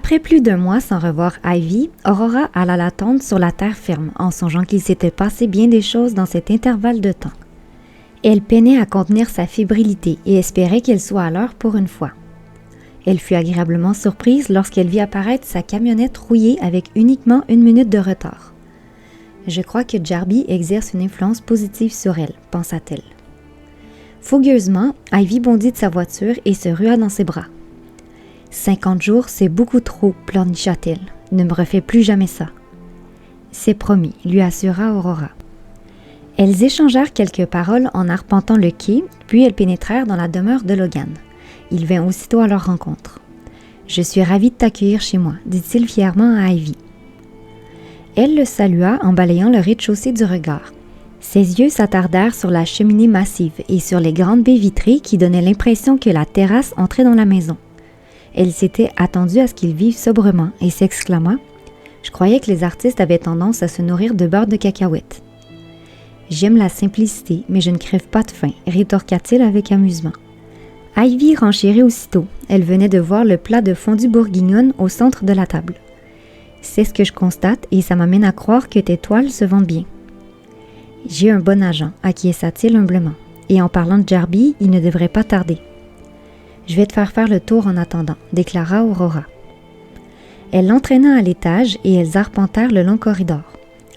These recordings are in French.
Après plus d'un mois sans revoir Ivy, Aurora alla l'attendre sur la terre ferme, en songeant qu'il s'était passé bien des choses dans cet intervalle de temps. Elle peinait à contenir sa fébrilité et espérait qu'elle soit à l'heure pour une fois. Elle fut agréablement surprise lorsqu'elle vit apparaître sa camionnette rouillée avec uniquement 1 minute de retard. « Je crois que Jarby exerce une influence positive sur elle », pensa-t-elle. Fougueusement, Ivy bondit de sa voiture et se rua dans ses bras. « 50 jours, c'est beaucoup trop, pleurnicha-t-elle. Ne me refais plus jamais ça. »« C'est promis », lui assura Aurora. Elles échangèrent quelques paroles en arpentant le quai, puis elles pénétrèrent dans la demeure de Logan. Il vint aussitôt à leur rencontre. « Je suis ravie de t'accueillir chez moi », dit-il fièrement à Ivy. Elle le salua en balayant le rez-de-chaussée du regard. Ses yeux s'attardèrent sur la cheminée massive et sur les grandes baies vitrées qui donnaient l'impression que la terrasse entrait dans la maison. Elle s'était attendue à ce qu'ils vivent sobrement et s'exclama « Je croyais que les artistes avaient tendance à se nourrir de beurre de cacahuète. »« J'aime la simplicité, mais je ne crève pas de faim, » rétorqua-t-il avec amusement. Ivy renchérit aussitôt. Elle venait de voir le plat de fondue bourguignonne au centre de la table. « C'est ce que je constate et ça m'amène à croire que tes toiles se vendent bien. »« J'ai un bon agent, » acquiesça-t-il humblement. « Et en parlant de Jarby, il ne devrait pas tarder. »« Je vais te faire le tour en attendant, » déclara Aurora. Elle l'entraîna à l'étage et elles arpentèrent le long corridor.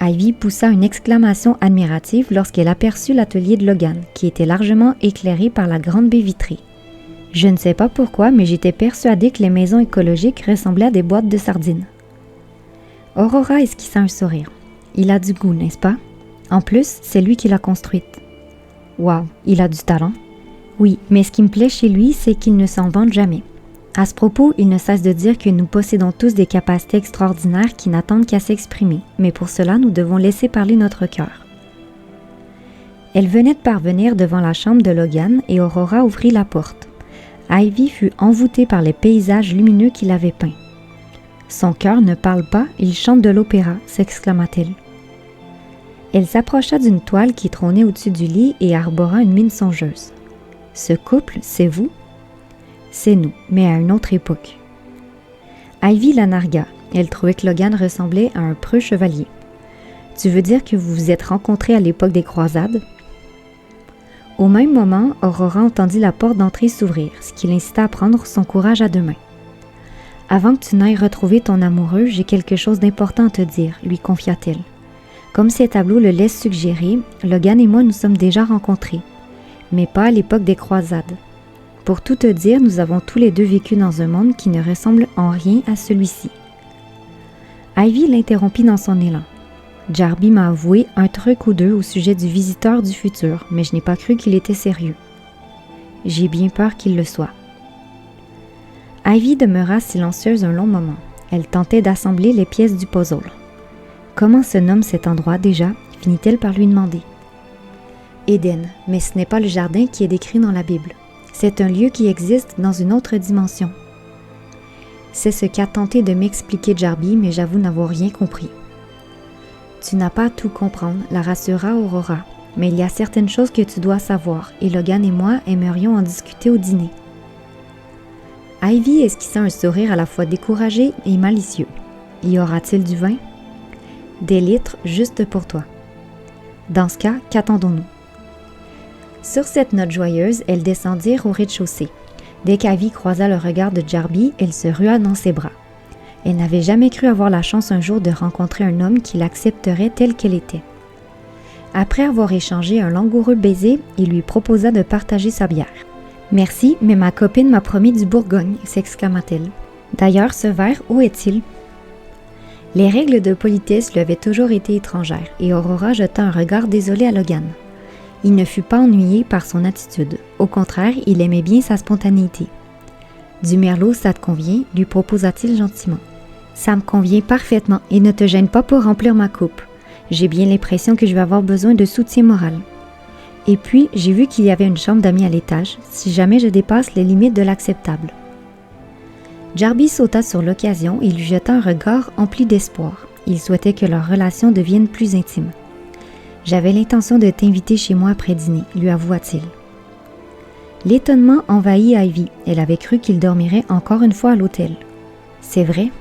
Ivy poussa une exclamation admirative lorsqu'elle aperçut l'atelier de Logan, qui était largement éclairé par la grande baie vitrée. Je ne sais pas pourquoi, mais j'étais persuadée que les maisons écologiques ressemblaient à des boîtes de sardines. Aurora esquissa un sourire. Il a du goût, n'est-ce pas? En plus, c'est lui qui l'a construite. Waouh, il a du talent. Oui, mais ce qui me plaît chez lui, c'est qu'il ne s'en vante jamais. À ce propos, il ne cesse de dire que nous possédons tous des capacités extraordinaires qui n'attendent qu'à s'exprimer, mais pour cela, nous devons laisser parler notre cœur. Elle venait de parvenir devant la chambre de Logan et Aurora ouvrit la porte. Ivy fut envoûtée par les paysages lumineux qu'il avait peints. « Son cœur ne parle pas, il chante de l'opéra », s'exclama-t-elle. Elle s'approcha d'une toile qui trônait au-dessus du lit et arbora une mine songeuse. « Ce couple, c'est vous? »« C'est nous, mais à une autre époque. » Ivy la nargua. Elle trouvait que Logan ressemblait à un preux chevalier. « Tu veux dire que vous vous êtes rencontrés à l'époque des croisades? » Au même moment, Aurora entendit la porte d'entrée s'ouvrir, ce qui l'incita à prendre son courage à 2 mains. « Avant que tu n'ailles retrouver ton amoureux, j'ai quelque chose d'important à te dire, » lui confia-t-elle. Comme ses tableaux le laissent suggérer, Logan et moi nous sommes déjà rencontrés, mais pas à l'époque des croisades. Pour tout te dire, nous avons tous les deux vécu dans un monde qui ne ressemble en rien à celui-ci. Ivy l'interrompit dans son élan. Jarby m'a avoué un truc ou deux au sujet du visiteur du futur, mais je n'ai pas cru qu'il était sérieux. J'ai bien peur qu'il le soit. Ivy demeura silencieuse un long moment. Elle tentait d'assembler les pièces du puzzle. Comment se nomme cet endroit déjà? Finit-elle par lui demander. Éden, mais ce n'est pas le jardin qui est décrit dans la Bible. C'est un lieu qui existe dans une autre dimension. C'est ce qu'a tenté de m'expliquer Jarby, mais j'avoue n'avoir rien compris. Tu n'as pas à tout comprendre, la rassura Aurora, mais il y a certaines choses que tu dois savoir, et Logan et moi aimerions en discuter au dîner. Ivy esquissa un sourire à la fois découragé et malicieux. Y aura-t-il du vin? Des litres juste pour toi. Dans ce cas, qu'attendons-nous? Sur cette note joyeuse, elles descendirent au rez-de-chaussée. Dès qu'Ivy croisa le regard de Jarby, elle se rua dans ses bras. Elle n'avait jamais cru avoir la chance un jour de rencontrer un homme qui l'accepterait telle qu'elle était. Après avoir échangé un langoureux baiser, il lui proposa de partager sa bière. « Merci, mais ma copine m'a promis du Bourgogne », s'exclama-t-elle. « D'ailleurs, ce verre, où est-il? » Les règles de politesse lui avaient toujours été étrangères, et Aurora jeta un regard désolé à Logan. Il ne fut pas ennuyé par son attitude. Au contraire, il aimait bien sa spontanéité. « Du merlot, ça te convient ?» lui proposa-t-il gentiment. « Ça me convient parfaitement et ne te gêne pas pour remplir ma coupe. J'ai bien l'impression que je vais avoir besoin de soutien moral. Et puis, j'ai vu qu'il y avait une chambre d'amis à l'étage, si jamais je dépasse les limites de l'acceptable. » Jarby sauta sur l'occasion et lui jeta un regard empli d'espoir. Il souhaitait que leur relation devienne plus intime. « J'avais l'intention de t'inviter chez moi après dîner », lui avoua-t-il. L'étonnement envahit Ivy. Elle avait cru qu'il dormirait encore une fois à l'hôtel. C'est vrai?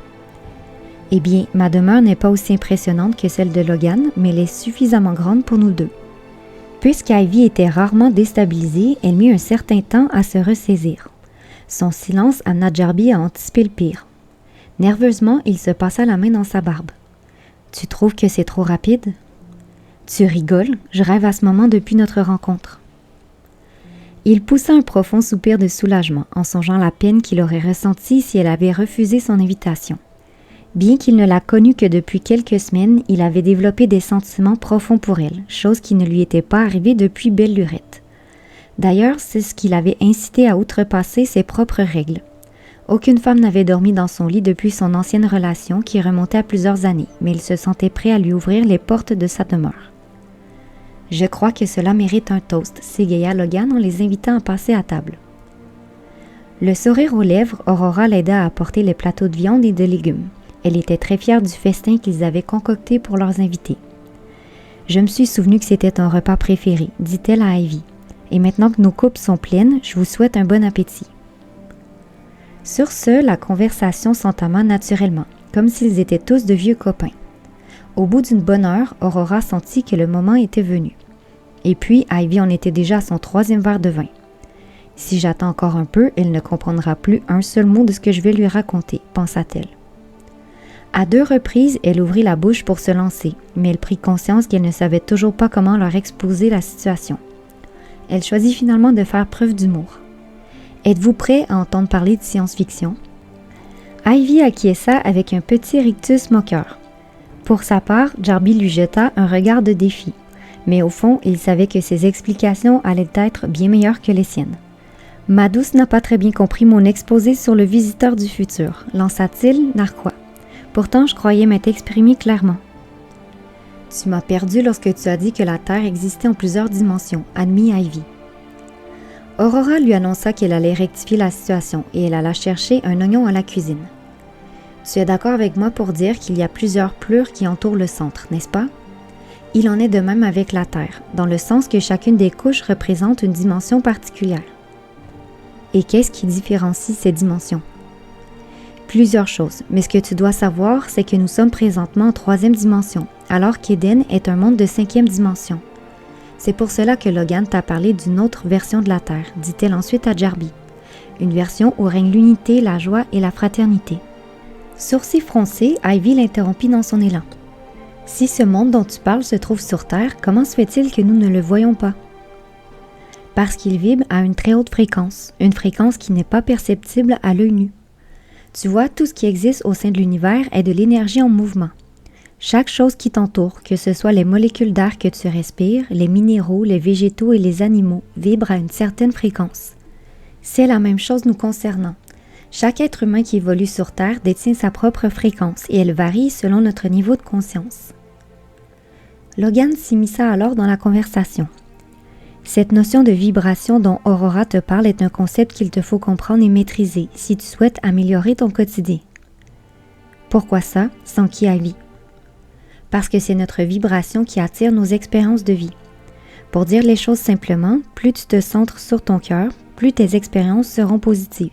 Eh bien, ma demeure n'est pas aussi impressionnante que celle de Logan, mais elle est suffisamment grande pour nous deux. Puisqu'Ivy était rarement déstabilisée, elle mit un certain temps à se ressaisir. Son silence amena Jarby à anticiper le pire. Nerveusement, il se passa la main dans sa barbe. « Tu trouves que c'est trop rapide? »« Tu rigoles, je rêve à ce moment depuis notre rencontre. » Il poussa un profond soupir de soulagement en songeant la peine qu'il aurait ressentie si elle avait refusé son invitation. Bien qu'il ne la connût que depuis quelques semaines, il avait développé des sentiments profonds pour elle, chose qui ne lui était pas arrivée depuis belle lurette. D'ailleurs, c'est ce qui l'avait incité à outrepasser ses propres règles. Aucune femme n'avait dormi dans son lit depuis son ancienne relation qui remontait à plusieurs années, mais il se sentait prêt à lui ouvrir les portes de sa demeure. « Je crois que cela mérite un toast », s'égaya Logan en les invitant à passer à table. Le sourire aux lèvres, Aurora l'aida à apporter les plateaux de viande et de légumes. Elle était très fière du festin qu'ils avaient concocté pour leurs invités. « Je me suis souvenu que c'était ton repas préféré », dit-elle à Ivy. « Et maintenant que nos coupes sont pleines, je vous souhaite un bon appétit. » Sur ce, la conversation s'entama naturellement, comme s'ils étaient tous de vieux copains. Au bout d'une bonne heure, Aurora sentit que le moment était venu. Et puis, Ivy en était déjà à son 3e verre de vin. « Si j'attends encore un peu, elle ne comprendra plus un seul mot de ce que je vais lui raconter, » pensa-t-elle. À 2 reprises, elle ouvrit la bouche pour se lancer, mais elle prit conscience qu'elle ne savait toujours pas comment leur exposer la situation. Elle choisit finalement de faire preuve d'humour. « Êtes-vous prêt à entendre parler de science-fiction? » Ivy acquiesça avec un petit rictus moqueur. Pour sa part, Jarby lui jeta un regard de défi, mais au fond, il savait que ses explications allaient être bien meilleures que les siennes. « Ma douce n'a pas très bien compris mon exposé sur le visiteur du futur, lança-t-il narquois. Pourtant, je croyais m'être exprimé clairement. »« Tu m'as perdu lorsque tu as dit que la Terre existait en plusieurs dimensions, » admit Ivy. Aurora lui annonça qu'elle allait rectifier la situation et elle alla chercher un oignon à la cuisine. « Tu es d'accord avec moi pour dire qu'il y a plusieurs plures qui entourent le centre, n'est-ce pas? Il en est de même avec la Terre, dans le sens que chacune des couches représente une dimension particulière. Et qu'est-ce qui différencie ces dimensions? Plusieurs choses, mais ce que tu dois savoir, c'est que nous sommes présentement en 3e dimension, alors qu'Éden est un monde de 5e dimension. C'est pour cela que Logan t'a parlé d'une autre version de la Terre, dit-elle ensuite à Jarby. Une version où règne l'unité, la joie et la fraternité. Sourcils froncés, Ivy l'interrompit dans son élan. Si ce monde dont tu parles se trouve sur Terre, comment se fait-il que nous ne le voyons pas? Parce qu'il vibre à une très haute fréquence, une fréquence qui n'est pas perceptible à l'œil nu. Tu vois, tout ce qui existe au sein de l'univers est de l'énergie en mouvement. Chaque chose qui t'entoure, que ce soit les molécules d'air que tu respires, les minéraux, les végétaux et les animaux, vibrent à une certaine fréquence. C'est la même chose nous concernant. Chaque être humain qui évolue sur Terre détient sa propre fréquence et elle varie selon notre niveau de conscience. Logan s'immisça alors dans la conversation. Cette notion de vibration dont Aurora te parle est un concept qu'il te faut comprendre et maîtriser si tu souhaites améliorer ton quotidien. Pourquoi ça? S'enquit Ivy. Parce que c'est notre vibration qui attire nos expériences de vie. Pour dire les choses simplement, plus tu te centres sur ton cœur, plus tes expériences seront positives.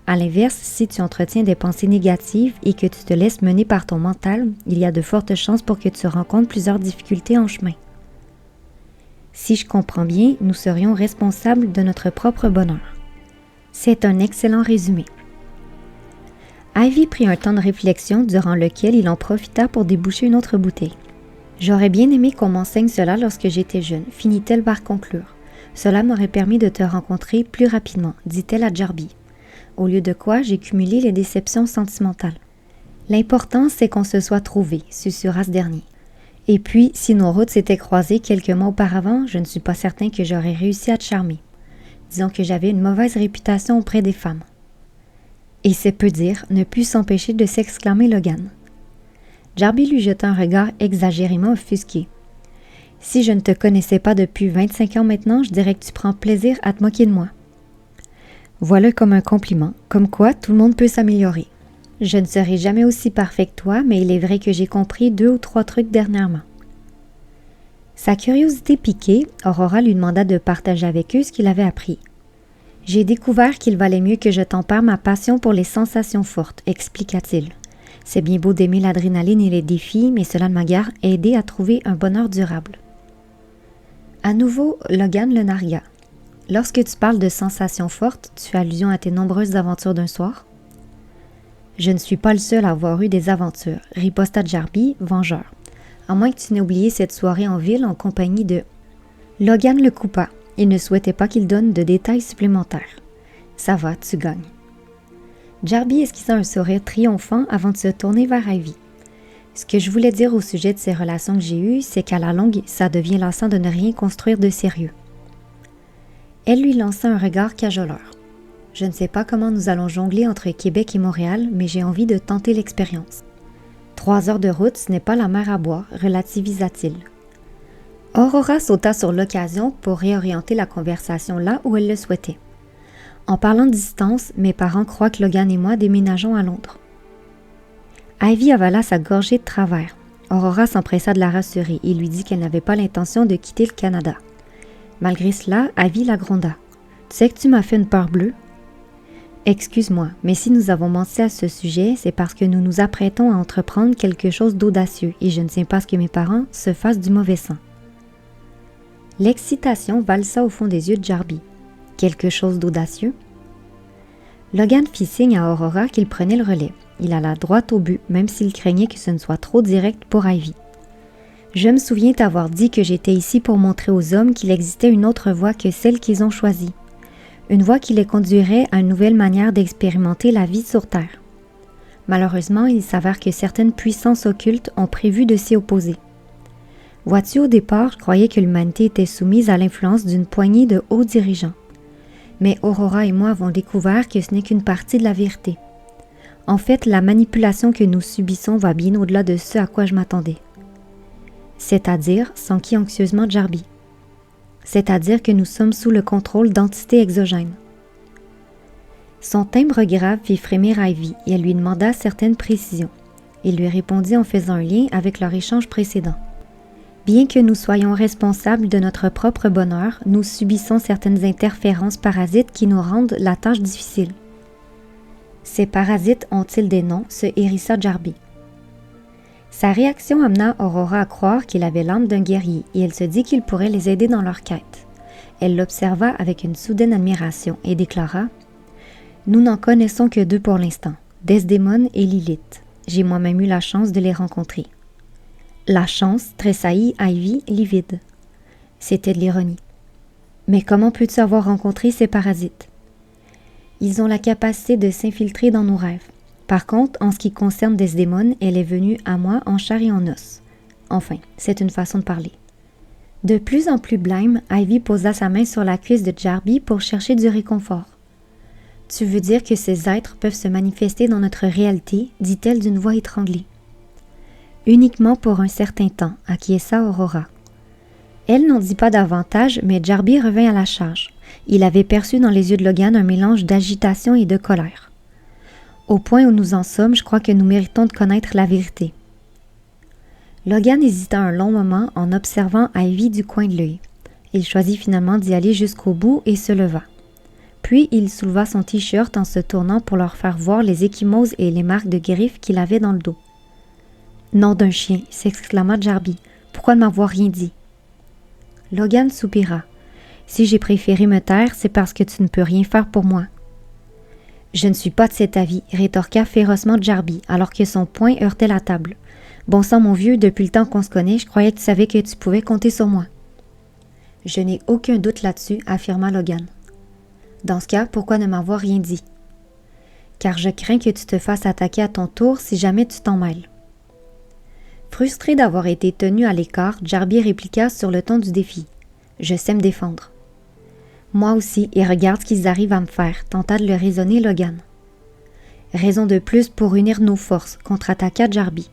À l'inverse, si tu entretiens des pensées négatives et que tu te laisses mener par ton mental, il y a de fortes chances pour que tu rencontres plusieurs difficultés en chemin. Si je comprends bien, nous serions responsables de notre propre bonheur. C'est un excellent résumé. Ivy prit un temps de réflexion durant lequel il en profita pour déboucher une autre bouteille. « J'aurais bien aimé qu'on m'enseigne cela lorsque j'étais jeune, finit-elle par conclure. Cela m'aurait permis de te rencontrer plus rapidement, dit-elle à Jarby. Au lieu de quoi, j'ai cumulé les déceptions sentimentales. L'important, c'est qu'on se soit trouvés, susurra ce dernier. Et puis, si nos routes s'étaient croisées quelques mois auparavant, je ne suis pas certain que j'aurais réussi à te charmer. Disons que j'avais une mauvaise réputation auprès des femmes. » Et c'est peu dire, ne put s'empêcher de s'exclamer Logan. Jarby lui jeta un regard exagérément offusqué. « Si je ne te connaissais pas depuis 25 ans maintenant, je dirais que tu prends plaisir à te moquer de moi. » Voilà comme un compliment, comme quoi tout le monde peut s'améliorer. Je ne serai jamais aussi parfait que toi, mais il est vrai que j'ai compris 2 ou 3 trucs dernièrement. Sa curiosité piquée, Aurora lui demanda de partager avec eux ce qu'il avait appris. J'ai découvert qu'il valait mieux que je tempère ma passion pour les sensations fortes, expliqua-t-il. C'est bien beau d'aimer l'adrénaline et les défis, mais cela m'a aidé à trouver un bonheur durable. À nouveau, Logan le nargua. Lorsque tu parles de sensations fortes, tu fais allusion à tes nombreuses aventures d'un soir? Je ne suis pas le seul à avoir eu des aventures, riposta Jarby, vengeur. À moins que tu n'aies oublié cette soirée en ville en compagnie de... Logan le coupa. Il ne souhaitait pas qu'il donne de détails supplémentaires. Ça va, tu gagnes. Jarby esquissa un sourire triomphant avant de se tourner vers Ivy. Ce que je voulais dire au sujet de ces relations que j'ai eues, c'est qu'à la longue, ça devient lassant de ne rien construire de sérieux. Elle lui lança un regard cajoleur. Je ne sais pas comment nous allons jongler entre Québec et Montréal, mais j'ai envie de tenter l'expérience. 3 heures de route, ce n'est pas la mer à boire, relativisa-t-il. Aurora sauta sur l'occasion pour réorienter la conversation là où elle le souhaitait. En parlant de distance, mes parents croient que Logan et moi déménageons à Londres. Ivy avala sa gorgée de travers. Aurora s'empressa de la rassurer et lui dit qu'elle n'avait pas l'intention de quitter le Canada. Malgré cela, Ivy la gronda. « Tu sais que tu m'as fait une peur bleue? » « Excuse-moi, mais si nous avons menti à ce sujet, c'est parce que nous nous apprêtons à entreprendre quelque chose d'audacieux et je ne tiens pas à ce que mes parents se fassent du mauvais sang. » L'excitation valsa au fond des yeux de Jarby. Quelque chose d'audacieux? Logan fit signe à Aurora qu'il prenait le relais. Il alla droit au but, même s'il craignait que ce ne soit trop direct pour Ivy. Je me souviens t'avoir dit que j'étais ici pour montrer aux hommes qu'il existait une autre voie que celle qu'ils ont choisie. Une voie qui les conduirait à une nouvelle manière d'expérimenter la vie sur Terre. Malheureusement, il s'avère que certaines puissances occultes ont prévu de s'y opposer. Vois-tu, au départ, je croyais que l'humanité était soumise à l'influence d'une poignée de hauts dirigeants. Mais Aurora et moi avons découvert que ce n'est qu'une partie de la vérité. En fait, la manipulation que nous subissons va bien au-delà de ce à quoi je m'attendais. C'est-à-dire, s'enquit anxieusement Jarby. C'est-à-dire que nous sommes sous le contrôle d'entités exogènes. Son timbre grave fit frémir Ivy et elle lui demanda certaines précisions. Il lui répondit en faisant un lien avec leur échange précédent. Bien que nous soyons responsables de notre propre bonheur, nous subissons certaines interférences parasites qui nous rendent la tâche difficile. Ces parasites ont-ils des noms? Se hérissa Jarby. Sa réaction amena Aurora à croire qu'il avait l'âme d'un guerrier et elle se dit qu'il pourrait les aider dans leur quête. Elle l'observa avec une soudaine admiration et déclara « Nous n'en connaissons que 2 pour l'instant, Desdémone et Lilith. J'ai moi-même eu la chance de les rencontrer. » La chance tressaillit Ivy livide. C'était de l'ironie. Mais comment peux-tu avoir rencontré ces parasites? Ils ont la capacité de s'infiltrer dans nos rêves. Par contre, en ce qui concerne Desdémone, elle est venue à moi en chair et en os. Enfin, c'est une façon de parler. De plus en plus blême, Ivy posa sa main sur la cuisse de Jarby pour chercher du réconfort. « Tu veux dire que ces êtres peuvent se manifester dans notre réalité » dit-elle d'une voix étranglée. « Uniquement pour un certain temps » acquiesça Aurora. Elle n'en dit pas davantage, mais Jarby revint à la charge. Il avait perçu dans les yeux de Logan un mélange d'agitation et de colère. Au point où nous en sommes, je crois que nous méritons de connaître la vérité. Logan hésita un long moment en observant Ivy du coin de l'œil. Il choisit finalement d'y aller jusqu'au bout et se leva. Puis il souleva son t-shirt en se tournant pour leur faire voir les ecchymoses et les marques de griffes qu'il avait dans le dos. « Nom d'un chien !» s'exclama Jarby. « Pourquoi ne m'avoir rien dit ?» Logan soupira. « Si j'ai préféré me taire, c'est parce que tu ne peux rien faire pour moi. » « Je ne suis pas de cet avis, » rétorqua férocement Jarby, alors que son poing heurtait la table. « Bon sang, mon vieux, depuis le temps qu'on se connaît, je croyais que tu savais que tu pouvais compter sur moi. »« Je n'ai aucun doute là-dessus, » affirma Logan. « Dans ce cas, pourquoi ne m'avoir rien dit? »« Car je crains que tu te fasses attaquer à ton tour si jamais tu t'en mêles. » Frustré d'avoir été tenu à l'écart, Jarby répliqua sur le ton du défi. « Je sais me défendre. » Moi aussi, et regarde ce qu'ils arrivent à me faire, tenta de le raisonner Logan. Raison de plus pour unir nos forces, contre-attaqua Jarby.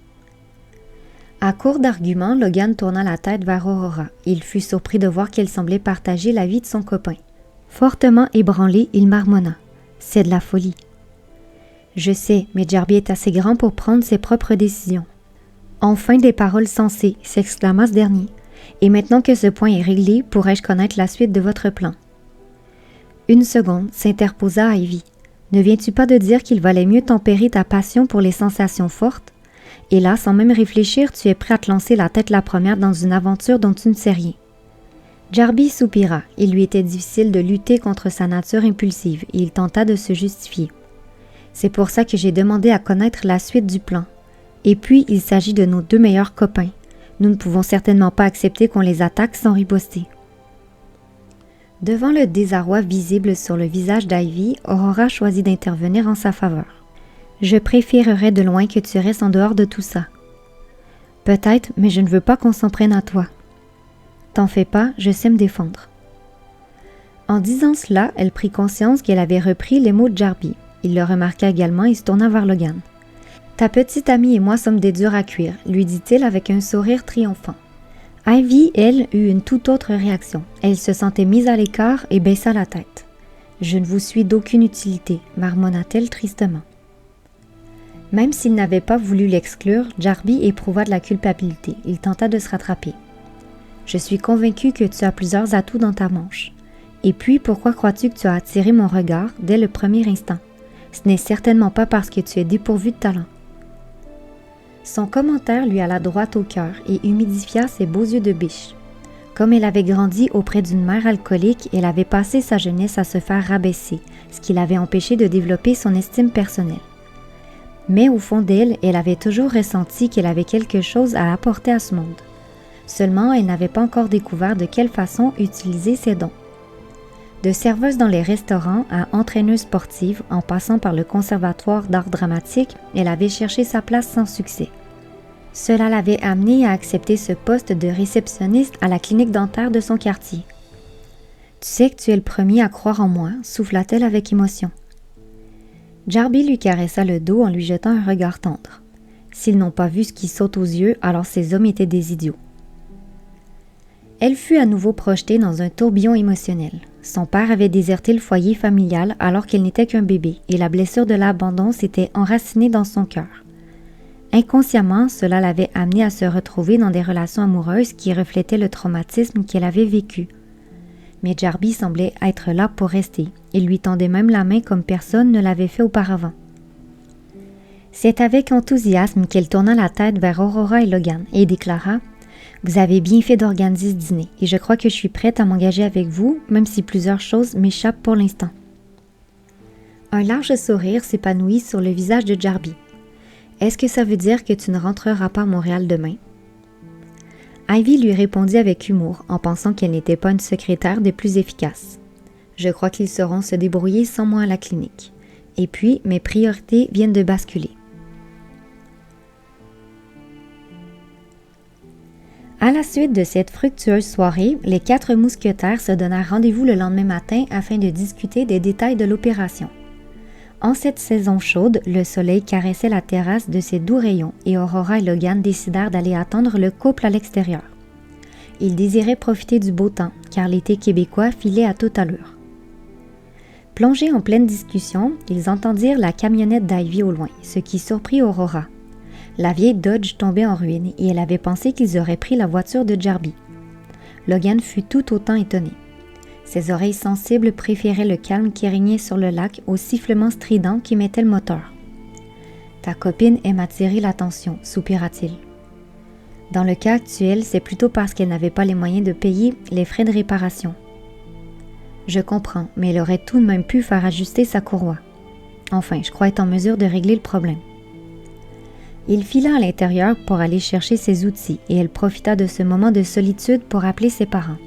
À court d'arguments, Logan tourna la tête vers Aurora. Il fut surpris de voir qu'elle semblait partager l'avis de son copain. Fortement ébranlé, il marmonna. C'est de la folie. Je sais, mais Jarby est assez grand pour prendre ses propres décisions. Enfin des paroles sensées, s'exclama ce dernier. Et maintenant que ce point est réglé, pourrais-je connaître la suite de votre plan? Une seconde, s'interposa Ivy. Ne viens-tu pas de dire qu'il valait mieux tempérer ta passion pour les sensations fortes? Et là, sans même réfléchir, tu es prêt à te lancer la tête la première dans une aventure dont tu ne sais rien. Jarby soupira. Il lui était difficile de lutter contre sa nature impulsive et il tenta de se justifier. C'est pour ça que j'ai demandé à connaître la suite du plan. Et puis, il s'agit de nos deux meilleurs copains. Nous ne pouvons certainement pas accepter qu'on les attaque sans riposter. Devant le désarroi visible sur le visage d'Ivy, Aurora choisit d'intervenir en sa faveur. « Je préférerais de loin que tu restes en dehors de tout ça. »« Peut-être, mais je ne veux pas qu'on s'en prenne à toi. »« T'en fais pas, je sais me défendre. » En disant cela, elle prit conscience qu'elle avait repris les mots de Jarby. Il le remarqua également et se tourna vers Logan. « Ta petite amie et moi sommes des durs à cuire, » lui dit-il avec un sourire triomphant. Ivy, elle, eut une toute autre réaction. Elle se sentait mise à l'écart et baissa la tête. « Je ne vous suis d'aucune utilité, » marmonna-t-elle tristement. Même s'il n'avait pas voulu l'exclure, Jarby éprouva de la culpabilité. Il tenta de se rattraper. « Je suis convaincu que tu as plusieurs atouts dans ta manche. Et puis, pourquoi crois-tu que tu as attiré mon regard dès le premier instant? Ce n'est certainement pas parce que tu es dépourvu de talent. » Son commentaire lui alla droit au cœur et humidifia ses beaux yeux de biche. Comme elle avait grandi auprès d'une mère alcoolique, elle avait passé sa jeunesse à se faire rabaisser, ce qui l'avait empêché de développer son estime personnelle. Mais au fond d'elle, elle avait toujours ressenti qu'elle avait quelque chose à apporter à ce monde. Seulement, elle n'avait pas encore découvert de quelle façon utiliser ses dons. De serveuse dans les restaurants à entraîneuse sportive, en passant par le conservatoire d'art dramatique, elle avait cherché sa place sans succès. Cela l'avait amenée à accepter ce poste de réceptionniste à la clinique dentaire de son quartier. « Tu sais que tu es le premier à croire en moi », souffla-t-elle avec émotion. Jarby lui caressa le dos en lui jetant un regard tendre. S'ils n'ont pas vu ce qui saute aux yeux, alors ces hommes étaient des idiots. Elle fut à nouveau projetée dans un tourbillon émotionnel. Son père avait déserté le foyer familial alors qu'elle n'était qu'un bébé et la blessure de l'abandon s'était enracinée dans son cœur. Inconsciemment, cela l'avait amenée à se retrouver dans des relations amoureuses qui reflétaient le traumatisme qu'elle avait vécu. Mais Jarby semblait être là pour rester. Il lui tendait même la main comme personne ne l'avait fait auparavant. C'est avec enthousiasme qu'elle tourna la tête vers Aurora et Logan et déclara « Vous avez bien fait d'organiser ce dîner et je crois que je suis prête à m'engager avec vous, même si plusieurs choses m'échappent pour l'instant. » Un large sourire s'épanouit sur le visage de Jarby. « Est-ce que ça veut dire que tu ne rentreras pas à Montréal demain? » Ivy lui répondit avec humour, en pensant qu'elle n'était pas une secrétaire des plus efficaces. « Je crois qu'ils sauront se débrouiller sans moi à la clinique. Et puis, mes priorités viennent de basculer. » À la suite de cette fructueuse soirée, les 4 mousquetaires se donnèrent rendez-vous le lendemain matin afin de discuter des détails de l'opération. En cette saison chaude, le soleil caressait la terrasse de ses doux rayons et Aurora et Logan décidèrent d'aller attendre le couple à l'extérieur. Ils désiraient profiter du beau temps, car l'été québécois filait à toute allure. Plongés en pleine discussion, ils entendirent la camionnette d'Ivy au loin, ce qui surprit Aurora. La vieille Dodge tombait en ruine et elle avait pensé qu'ils auraient pris la voiture de Jarby. Logan fut tout autant étonné. Ses oreilles sensibles préféraient le calme qui régnait sur le lac au sifflement strident qui mettait le moteur. « Ta copine aime attirer l'attention », soupira-t-il. Dans le cas actuel, c'est plutôt parce qu'elle n'avait pas les moyens de payer les frais de réparation. Je comprends, mais elle aurait tout de même pu faire ajuster sa courroie. Enfin, je crois être en mesure de régler le problème. Il fila à l'intérieur pour aller chercher ses outils et elle profita de ce moment de solitude pour appeler ses parents.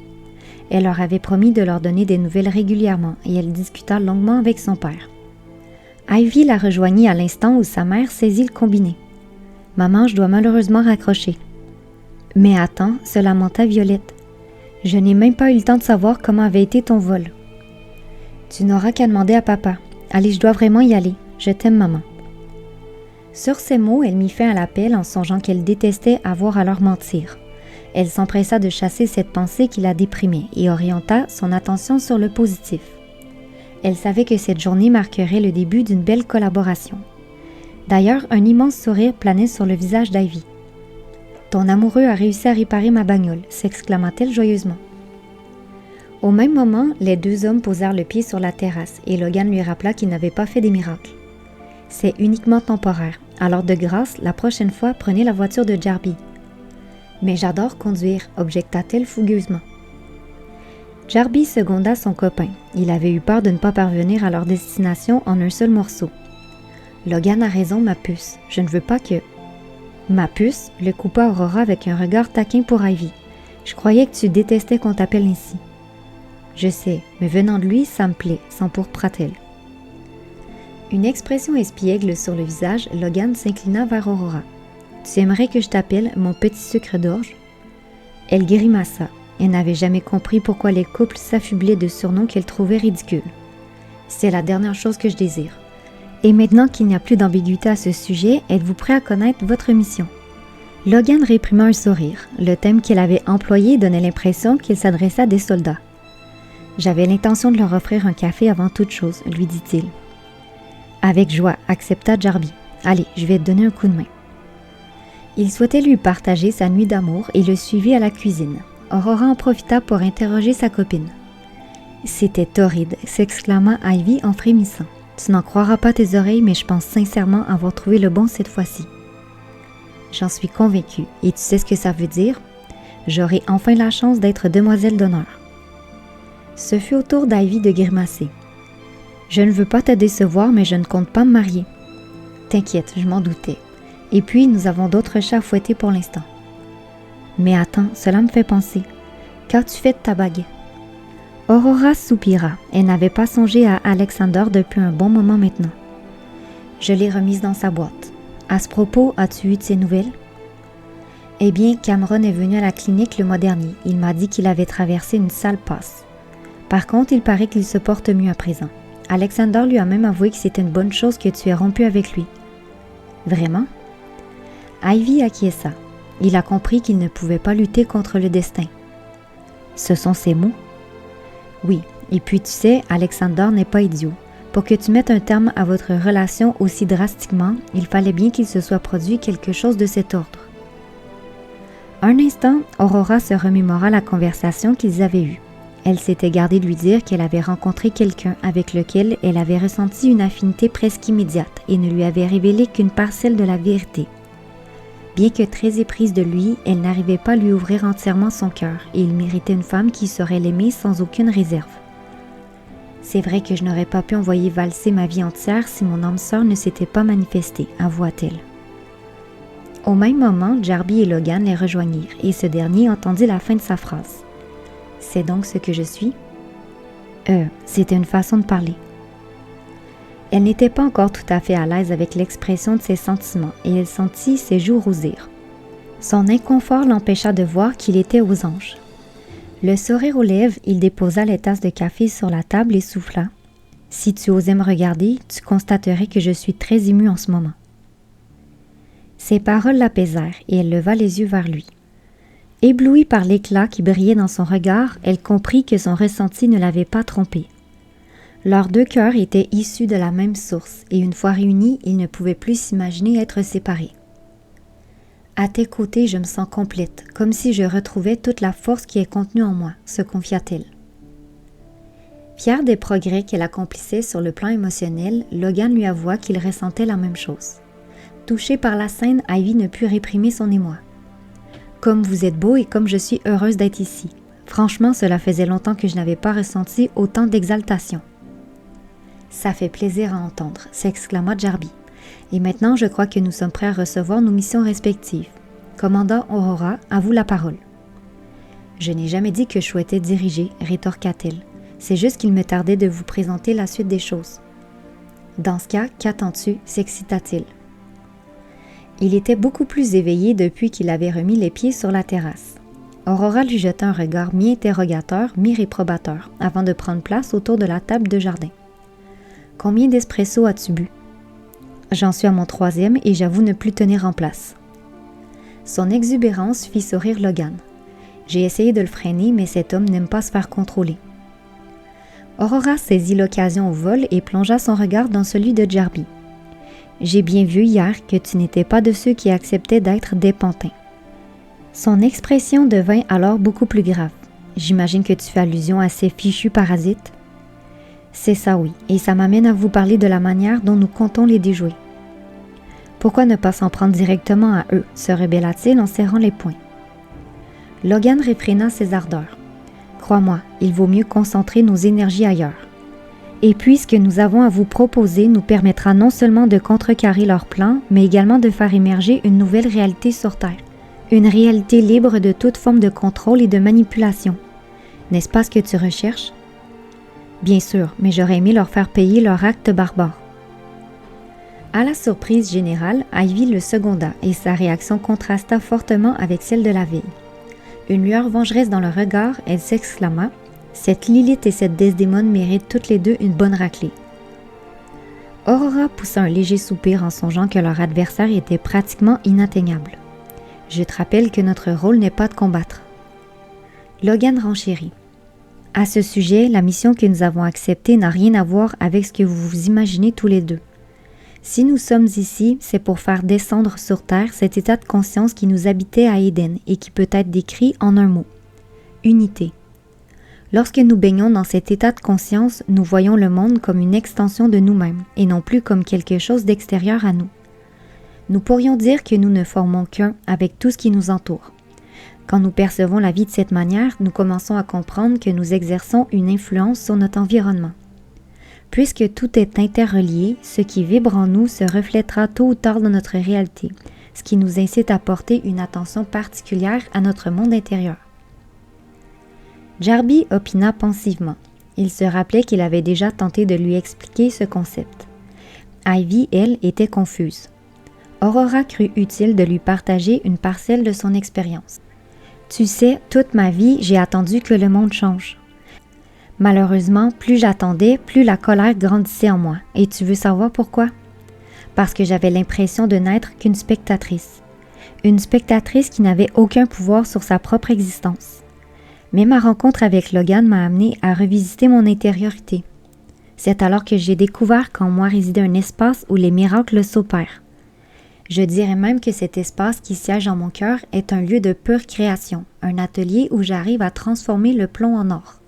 Elle leur avait promis de leur donner des nouvelles régulièrement et elle discuta longuement avec son père. Ivy la rejoignit à l'instant où sa mère saisit le combiné. « Maman, je dois malheureusement raccrocher. »« Mais attends, » se lamenta Violette. « Je n'ai même pas eu le temps de savoir comment avait été ton vol. »« Tu n'auras qu'à demander à papa. Allez, je dois vraiment y aller. Je t'aime, maman. » Sur ces mots, elle mit fin à l'appel en songeant qu'elle détestait avoir à leur mentir. Elle s'empressa de chasser cette pensée qui la déprimait et orienta son attention sur le positif. Elle savait que cette journée marquerait le début d'une belle collaboration. D'ailleurs, un immense sourire planait sur le visage d'Ivy. « Ton amoureux a réussi à réparer ma bagnole », s'exclama-t-elle joyeusement. Au même moment, les deux hommes posèrent le pied sur la terrasse et Logan lui rappela qu'il n'avait pas fait des miracles. C'est uniquement temporaire, alors de grâce, la prochaine fois, prenez la voiture de Jarby. Mais j'adore conduire, objecta-t-elle fougueusement. Jarby seconda son copain. Il avait eu peur de ne pas parvenir à leur destination en un seul morceau. Logan a raison, ma puce. Je ne veux pas que... Ma puce, le coupa Aurora avec un regard taquin pour Ivy. Je croyais que tu détestais qu'on t'appelle ainsi. Je sais, mais venant de lui, ça me plaît, s'empourpra-t-elle. Une expression espiègle sur le visage, Logan s'inclina vers Aurora. Tu aimerais que je t'appelle mon petit sucre d'orge? Elle grimaça. Elle n'avait jamais compris pourquoi les couples s'affublaient de surnoms qu'elle trouvait ridicules. C'est la dernière chose que je désire. Et maintenant qu'il n'y a plus d'ambiguïté à ce sujet, êtes-vous prêt à connaître votre mission? Logan réprima un sourire. Le thème qu'il avait employé donnait l'impression qu'il s'adressait à des soldats. J'avais l'intention de leur offrir un café avant toute chose, lui dit-il. Avec joie, accepta Jarby. Allez, je vais te donner un coup de main. Il souhaitait lui partager sa nuit d'amour et le suivit à la cuisine. Aurora en profita pour interroger sa copine. C'était torride, s'exclama Ivy en frémissant. Tu n'en croiras pas tes oreilles, mais je pense sincèrement avoir trouvé le bon cette fois-ci. J'en suis convaincue, et tu sais ce que ça veut dire? J'aurai enfin la chance d'être demoiselle d'honneur. Ce fut au tour d'Ivy de grimacer. Je ne veux pas te décevoir, mais je ne compte pas me marier. T'inquiète, je m'en doutais. Et puis, nous avons d'autres chats à fouetter pour l'instant. Mais attends, cela me fait penser. Qu'as-tu fait de ta bague? Aurora soupira. Elle n'avait pas songé à Alexander depuis un bon moment maintenant. Je l'ai remise dans sa boîte. À ce propos, as-tu eu de ses nouvelles? Eh bien, Cameron est venu à la clinique le mois dernier. Il m'a dit qu'il avait traversé une sale passe. Par contre, il paraît qu'il se porte mieux à présent. Alexander lui a même avoué que c'était une bonne chose que tu aies rompu avec lui. Vraiment? Ivy acquiesça. Il a compris qu'il ne pouvait pas lutter contre le destin. Ce sont ses mots? Oui, et puis tu sais, Alexander n'est pas idiot. Pour que tu mettes un terme à votre relation aussi drastiquement, il fallait bien qu'il se soit produit quelque chose de cet ordre. Un instant, Aurora se remémora la conversation qu'ils avaient eue. Elle s'était gardée de lui dire qu'elle avait rencontré quelqu'un avec lequel elle avait ressenti une affinité presque immédiate et ne lui avait révélé qu'une parcelle de la vérité. Bien que très éprise de lui, elle n'arrivait pas à lui ouvrir entièrement son cœur et il méritait une femme qui saurait l'aimer sans aucune réserve. C'est vrai que je n'aurais pas pu envoyer valser ma vie entière si mon âme sœur ne s'était pas manifestée, avoua-t-elle. Au même moment, Jarby et Logan les rejoignirent et ce dernier entendit la fin de sa phrase. « C'est donc ce que je suis? » C'était une façon de parler. Elle n'était pas encore tout à fait à l'aise avec l'expression de ses sentiments et elle sentit ses joues rougir. Son inconfort l'empêcha de voir qu'il était aux anges. Le sourire aux lèvres, il déposa les tasses de café sur la table et souffla. « Si tu osais me regarder, tu constaterais que je suis très émue en ce moment. » Ces paroles l'apaisèrent et elle leva les yeux vers lui. Éblouie par l'éclat qui brillait dans son regard, elle comprit que son ressenti ne l'avait pas trompée. Leurs deux cœurs étaient issus de la même source et une fois réunis, ils ne pouvaient plus s'imaginer être séparés. « À tes côtés, je me sens complète, comme si je retrouvais toute la force qui est contenue en moi », se confia-t-elle. Fière des progrès qu'elle accomplissait sur le plan émotionnel, Logan lui avoua qu'il ressentait la même chose. Touchée par la scène, Ivy ne put réprimer son émoi. « Comme vous êtes beau et comme je suis heureuse d'être ici. Franchement, cela faisait longtemps que je n'avais pas ressenti autant d'exaltation. » « Ça fait plaisir à entendre, » s'exclama Jarby. « Et maintenant, je crois que nous sommes prêts à recevoir nos missions respectives. Commandant Aurora, à vous la parole. »« Je n'ai jamais dit que je souhaitais diriger, » rétorqua-t-elle. « C'est juste qu'il me tardait de vous présenter la suite des choses. »« Dans ce cas, qu'attends-tu » s'excita-t-il. Il était beaucoup plus éveillé depuis qu'il avait remis les pieds sur la terrasse. Aurora lui jeta un regard mi-interrogateur, mi-réprobateur, avant de prendre place autour de la table de jardin. « Combien d'espresso as-tu bu? »« J'en suis à mon 3e et j'avoue ne plus tenir en place. » Son exubérance fit sourire Logan. « J'ai essayé de le freiner, mais cet homme n'aime pas se faire contrôler. » Aurora saisit l'occasion au vol et plongea son regard dans celui de Jarby. « J'ai bien vu hier que tu n'étais pas de ceux qui acceptaient d'être des pantins. » Son expression devint alors beaucoup plus grave. J'imagine que tu fais allusion à ces fichus parasites. C'est ça, oui, et ça m'amène à vous parler de la manière dont nous comptons les déjouer. Pourquoi ne pas s'en prendre directement à eux, se rebella-t-il en serrant les poings. Logan réfréna ses ardeurs. Crois-moi, il vaut mieux concentrer nos énergies ailleurs. Et puis, ce que nous avons à vous proposer nous permettra non seulement de contrecarrer leurs plans, mais également de faire émerger une nouvelle réalité sur Terre. Une réalité libre de toute forme de contrôle et de manipulation. N'est-ce pas ce que tu recherches? Bien sûr, mais j'aurais aimé leur faire payer leur acte barbare. À la surprise générale, Ivy le seconda et sa réaction contrasta fortement avec celle de la veille. Une lueur vengeresse dans le regard, elle s'exclama « Cette Lilith et cette Desdémone méritent toutes les deux une bonne raclée. » Aurora poussa un léger soupir en songeant que leur adversaire était pratiquement inatteignable. « Je te rappelle que notre rôle n'est pas de combattre. » Logan renchérit. « À ce sujet, la mission que nous avons acceptée n'a rien à voir avec ce que vous vous imaginez tous les deux. Si nous sommes ici, c'est pour faire descendre sur Terre cet état de conscience qui nous habitait à Éden et qui peut être décrit en un mot. Unité. Lorsque nous baignons dans cet état de conscience, nous voyons le monde comme une extension de nous-mêmes et non plus comme quelque chose d'extérieur à nous. Nous pourrions dire que nous ne formons qu'un avec tout ce qui nous entoure. Quand nous percevons la vie de cette manière, nous commençons à comprendre que nous exerçons une influence sur notre environnement. Puisque tout est interrelié, ce qui vibre en nous se reflètera tôt ou tard dans notre réalité, ce qui nous incite à porter une attention particulière à notre monde intérieur. Jarby opina pensivement. Il se rappelait qu'il avait déjà tenté de lui expliquer ce concept. Ivy, elle, était confuse. Aurora crut utile de lui partager une parcelle de son expérience. « Tu sais, toute ma vie, j'ai attendu que le monde change. Malheureusement, plus j'attendais, plus la colère grandissait en moi. Et tu veux savoir pourquoi? Parce que j'avais l'impression de n'être qu'une spectatrice. Une spectatrice qui n'avait aucun pouvoir sur sa propre existence. Mais ma rencontre avec Logan m'a amené à revisiter mon intériorité. C'est alors que j'ai découvert qu'en moi résidait un espace où les miracles s'opèrent. Je dirais même que cet espace qui siège en mon cœur est un lieu de pure création, un atelier où j'arrive à transformer le plomb en or.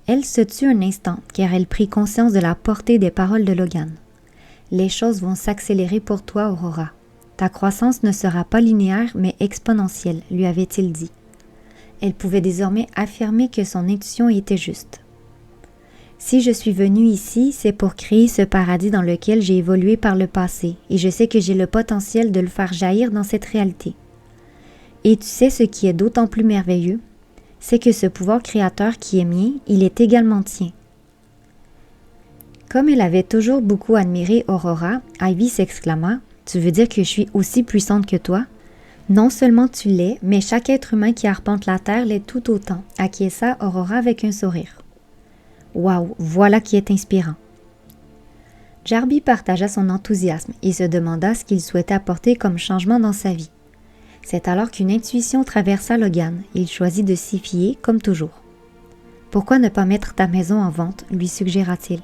Elle se tut un instant, car elle prit conscience de la portée des paroles de Logan. « Les choses vont s'accélérer pour toi, Aurora. Ta croissance ne sera pas linéaire, mais exponentielle, lui avait-il dit. Elle pouvait désormais affirmer que son intuition était juste. « Si je suis venue ici, c'est pour créer ce paradis dans lequel j'ai évolué par le passé, et je sais que j'ai le potentiel de le faire jaillir dans cette réalité. Et tu sais ce qui est d'autant plus merveilleux? C'est que ce pouvoir créateur qui est mien, il est également tien. » Comme elle avait toujours beaucoup admiré Aurora, Ivy s'exclama « Tu veux dire que je suis aussi puissante que toi? » « Non seulement tu l'es, mais chaque être humain qui arpente la terre l'est tout autant, » acquiesça Aurora avec un sourire. « Waouh, voilà qui est inspirant. » Jarby partagea son enthousiasme et se demanda ce qu'il souhaitait apporter comme changement dans sa vie. C'est alors qu'une intuition traversa Logan et il choisit de s'y fier comme toujours. « Pourquoi ne pas mettre ta maison en vente ?» lui suggéra-t-il.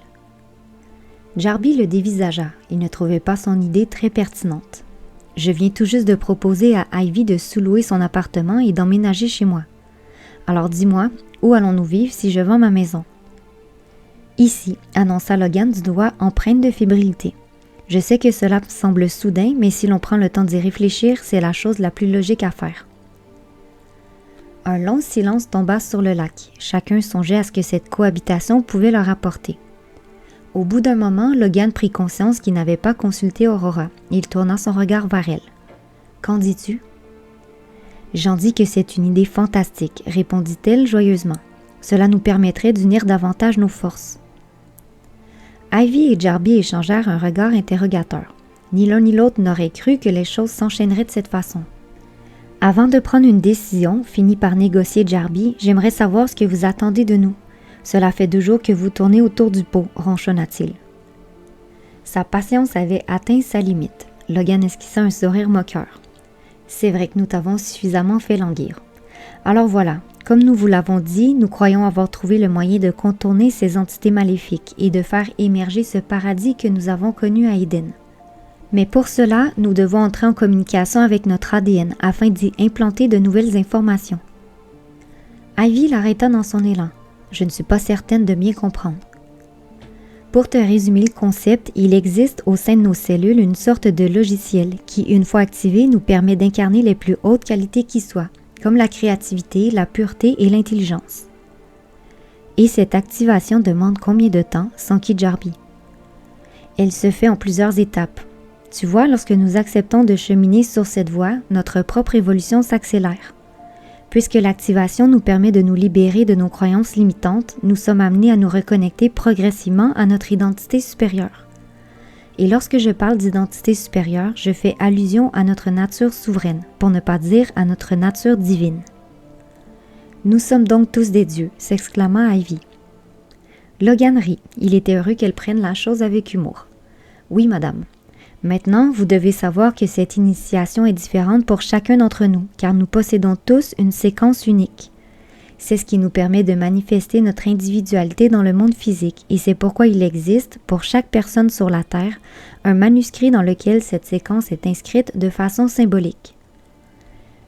Jarby le dévisagea, il ne trouvait pas son idée très pertinente. « Je viens tout juste de proposer à Ivy de sous-louer son appartement et d'emménager chez moi. Alors dis-moi, où allons-nous vivre si je vends ma maison? » « Ici, » annonça Logan du doigt empreinte de fébrilité. « Je sais que cela semble soudain, mais si l'on prend le temps d'y réfléchir, c'est la chose la plus logique à faire. » Un long silence tomba sur le lac. Chacun songeait à ce que cette cohabitation pouvait leur apporter. Au bout d'un moment, Logan prit conscience qu'il n'avait pas consulté Aurora. Il tourna son regard vers elle. « Qu'en dis-tu? »« J'en dis que c'est une idée fantastique, » répondit-elle joyeusement. « Cela nous permettrait d'unir davantage nos forces. » Ivy et Jarby échangèrent un regard interrogateur. Ni l'un ni l'autre n'aurait cru que les choses s'enchaîneraient de cette façon. « Avant de prendre une décision, finit par négocier Jarby, j'aimerais savoir ce que vous attendez de nous. Cela fait 2 jours que vous tournez autour du pot, ronchonna-t-il. Sa patience avait atteint sa limite. Logan esquissa un sourire moqueur. C'est vrai que nous t'avons suffisamment fait languir. Alors voilà, comme nous vous l'avons dit, nous croyons avoir trouvé le moyen de contourner ces entités maléfiques et de faire émerger ce paradis que nous avons connu à Éden. Mais pour cela, nous devons entrer en communication avec notre ADN afin d'y implanter de nouvelles informations. Ivy l'arrêta dans son élan. Je ne suis pas certaine de bien comprendre. Pour te résumer le concept, il existe au sein de nos cellules une sorte de logiciel qui, une fois activé, nous permet d'incarner les plus hautes qualités qui soient, comme la créativité, la pureté et l'intelligence. Et cette activation demande combien de temps, Sankey Jarby? Elle se fait en plusieurs étapes. Tu vois, lorsque nous acceptons de cheminer sur cette voie, notre propre évolution s'accélère. Puisque l'activation nous permet de nous libérer de nos croyances limitantes, nous sommes amenés à nous reconnecter progressivement à notre identité supérieure. Et lorsque je parle d'identité supérieure, je fais allusion à notre nature souveraine, pour ne pas dire à notre nature divine. Nous sommes donc tous des dieux, s'exclama Ivy. Logan rit. Il était heureux qu'elle prenne la chose avec humour. Oui, madame. Maintenant, vous devez savoir que cette initiation est différente pour chacun d'entre nous, car nous possédons tous une séquence unique. C'est ce qui nous permet de manifester notre individualité dans le monde physique, et c'est pourquoi il existe, pour chaque personne sur la Terre, un manuscrit dans lequel cette séquence est inscrite de façon symbolique.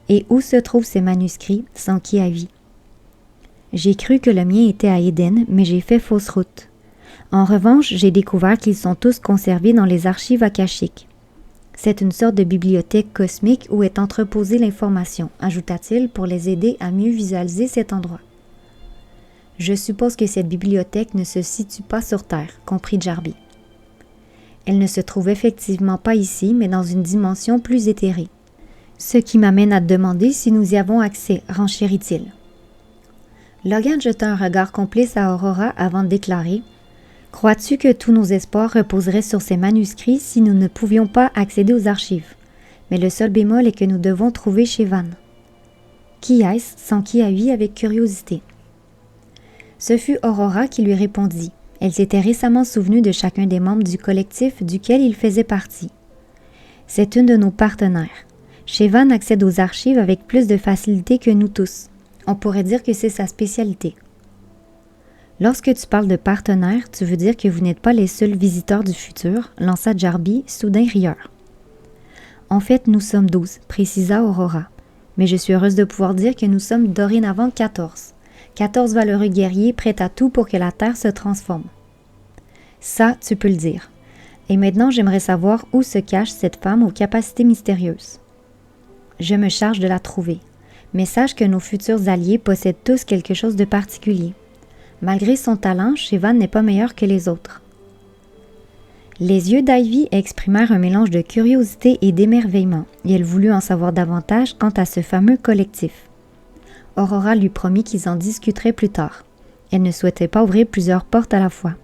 Et où se trouvent ces manuscrits, Sankey Ivy? J'ai cru que le mien était à Eden, mais j'ai fait fausse route. En revanche, j'ai découvert qu'ils sont tous conservés dans les archives akashiques. C'est une sorte de bibliothèque cosmique où est entreposée l'information, ajouta-t-il pour les aider à mieux visualiser cet endroit. Je suppose que cette bibliothèque ne se situe pas sur Terre, comprit Jarby. Elle ne se trouve effectivement pas ici, mais dans une dimension plus éthérée. Ce qui m'amène à te demander si nous y avons accès, renchérit-il. Logan jeta un regard complice à Aurora avant de déclarer « Crois-tu que tous nos espoirs reposeraient sur ces manuscrits si nous ne pouvions pas accéder aux archives? Mais le seul bémol est que nous devons trouver chez Van. » Qui est-ce? Sankey Ivy avec curiosité. Ce fut Aurora qui lui répondit. Elle s'était récemment souvenue de chacun des membres du collectif duquel il faisait partie. C'est une de nos partenaires. Shevan accède aux archives avec plus de facilité que nous tous. On pourrait dire que c'est sa spécialité. Lorsque tu parles de partenaire, tu veux dire que vous n'êtes pas les seuls visiteurs du futur, lança Jarby, soudain rieur. En fait, nous sommes 12, précisa Aurora. Mais je suis heureuse de pouvoir dire que nous sommes dorénavant 14. 14 valeureux guerriers prêts à tout pour que la Terre se transforme. Ça, tu peux le dire. Et maintenant, j'aimerais savoir où se cache cette femme aux capacités mystérieuses. Je me charge de la trouver. Mais sache que nos futurs alliés possèdent tous quelque chose de particulier. Malgré son talent, Shevan n'est pas meilleur que les autres. Les yeux d'Ivy exprimèrent un mélange de curiosité et d'émerveillement, et elle voulut en savoir davantage quant à ce fameux collectif. Aurora lui promit qu'ils en discuteraient plus tard. Elle ne souhaitait pas ouvrir plusieurs portes à la fois.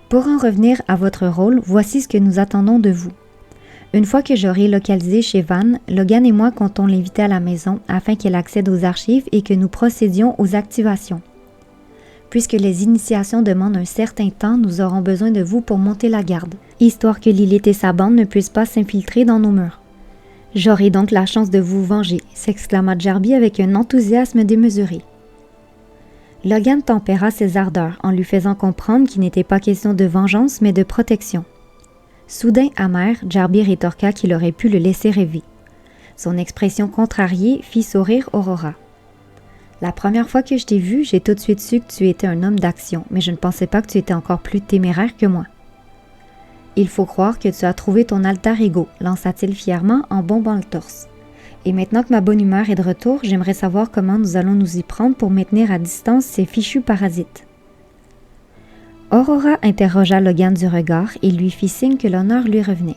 Pour en revenir à votre rôle, voici ce que nous attendons de vous. Une fois que j'aurai localisé Shevan, Logan et moi comptons l'inviter à la maison afin qu'elle accède aux archives et que nous procédions aux activations. Puisque les initiations demandent un certain temps, nous aurons besoin de vous pour monter la garde, histoire que Lilith et sa bande ne puissent pas s'infiltrer dans nos murs. J'aurai donc la chance de vous venger, s'exclama Jarby avec un enthousiasme démesuré. Logan tempéra ses ardeurs en lui faisant comprendre qu'il n'était pas question de vengeance mais de protection. Soudain amer, Jarby rétorqua qu'il aurait pu le laisser rêver. Son expression contrariée fit sourire Aurora. La première fois que je t'ai vu, j'ai tout de suite su que tu étais un homme d'action, mais je ne pensais pas que tu étais encore plus téméraire que moi. Il faut croire que tu as trouvé ton alter ego, lança-t-il fièrement en bombant le torse. Et maintenant que ma bonne humeur est de retour, j'aimerais savoir comment nous allons nous y prendre pour maintenir à distance ces fichus parasites. Aurora interrogea Logan du regard et lui fit signe que l'honneur lui revenait.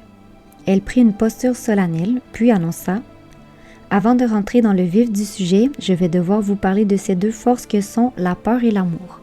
Elle prit une posture solennelle, puis annonça « Avant de rentrer dans le vif du sujet, je vais devoir vous parler de ces deux forces que sont la peur et l'amour.